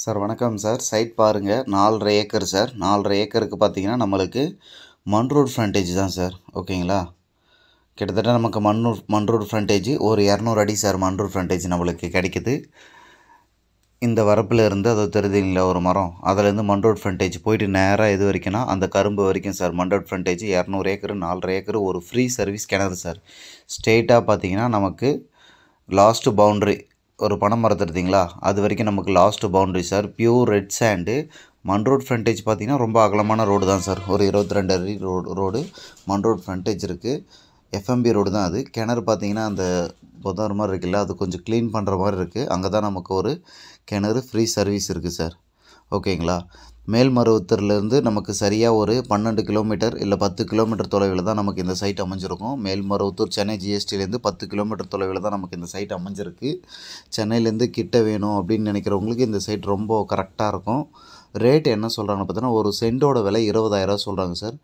Sir வணக்கம் sir. Side பாருங்கள், 4.5 acre sir. 4.5 ஏக்கருக்கு பார்த்தீங்கன்னா நம்மளுக்கு மண் ரோட் ஃப்ரண்டேஜ் தான் சார். ஓகேங்களா? கிட்டத்தட்ட நமக்கு மண் ரோட் ஃப்ரண்டேஜ் ஒரு 200 அடி சார். மண் ரோட் ஃப்ரண்டேஜ் நம்மளுக்கு கிடைக்குது. இந்த வரப்பில் இருந்து அது தெரியுதுங்களா ஒரு மரம், அதுலேருந்து மண் ரோட் ஃப்ரண்டேஜ் போயிட்டு நேராக இது வரைக்கும்னா அந்த கரும்பு வரைக்கும் சார். மண் ரோட் ஃப்ரண்டேஜ் 200 ஏக்கர் 4.5 ஏக்கர் ஒரு ஃப்ரீ சர்வீஸ் கிணறு சார். ஸ்ட்ரெயிட்டாக பார்த்தீங்கன்னா நமக்கு லாஸ்ட்டு பவுண்ட்ரி ஒரு பனை மரத்து எடுத்திங்களா, அது வரைக்கும் நமக்கு last boundary sir. Pure red sand. மண் ரோட் ஃப்ரண்டேஜ் பார்த்திங்கன்னா ரொம்ப அகலமான ரோடு தான் சார். ஒரு 22 அடி ரோடு மண் ரோட் ஃப்ரண்டேஜ் இருக்குது. எஃப்எம்பி ரோடு தான் அது. கிணறு பார்த்திங்கன்னா அந்த புதார் மாதிரி இருக்குல்ல, அது கொஞ்சம் க்ளீன் பண்ணுற மாதிரி இருக்குது. அங்கே தான் நமக்கு ஒரு கிணறு ஃப்ரீ சர்வீஸ் இருக்குது சார். ஓகேங்களா? மேல்மருவத்தூர்லேருந்து நமக்கு சரியாக ஒரு 12 கிலோமீட்டர் இல்லை 10 கிலோமீட்டர் தொலைவில் தான் நமக்கு இந்த சைட் அமைஞ்சிருக்கும். மேல்மருவத்தூர் சென்னை ஜிஎஸ்டிலேருந்து 10 கிலோமீட்டர் தொலைவில் தான் நமக்கு இந்த சைட் அமைஞ்சிருக்கு. சென்னையிலேருந்து கிட்ட வேணும் அப்படின்னு நினைக்கிறவங்களுக்கு இந்த சைட் ரொம்ப கரெக்டாக இருக்கும். ரேட் என்ன சொல்கிறாங்கன்னு பார்த்தீங்கன்னா, ஒரு சென்டோட விலை 20,000 சொல்கிறாங்க சார்.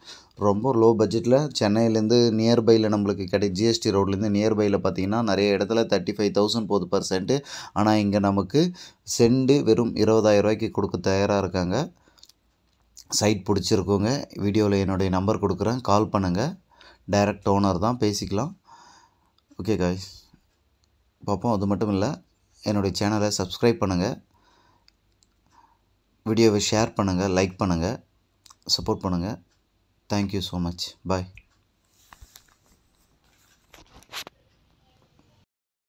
ரொம்ப லோ பட்ஜெட்டில் சென்னையிலேருந்து நியர்பையில் நம்மளுக்கு ஜிஎஸ்டி ரோட்லேருந்து நியர்பையில் பார்த்தீங்கன்னா நிறைய இடத்துல 35,000 போகுது பர் சென்ட்டு. ஆனால் இங்கே நமக்கு சென்ட்டு வெறும் 20,000 ரூபாய்க்கு கொடுக்க தயாராக இருக்காங்க. சைட் பிடிச்சிருக்கோங்க. வீடியோவில் என்னுடைய நம்பர் கொடுக்குறேன், கால் பண்ணுங்கள். டைரக்ட் ஓனர் தான், பேசிக்கலாம். ஓகே காய்ஸ், பார்ப்போம். அது மட்டும் இல்லை, என்னுடைய சேனலை சப்ஸ்கிரைப் பண்ணுங்கள், வீடியோவை ஷேர் பண்ணுங்கள், லைக் பண்ணுங்கள், சப்போர்ட் பண்ணுங்கள். Thank you so much. பாய்.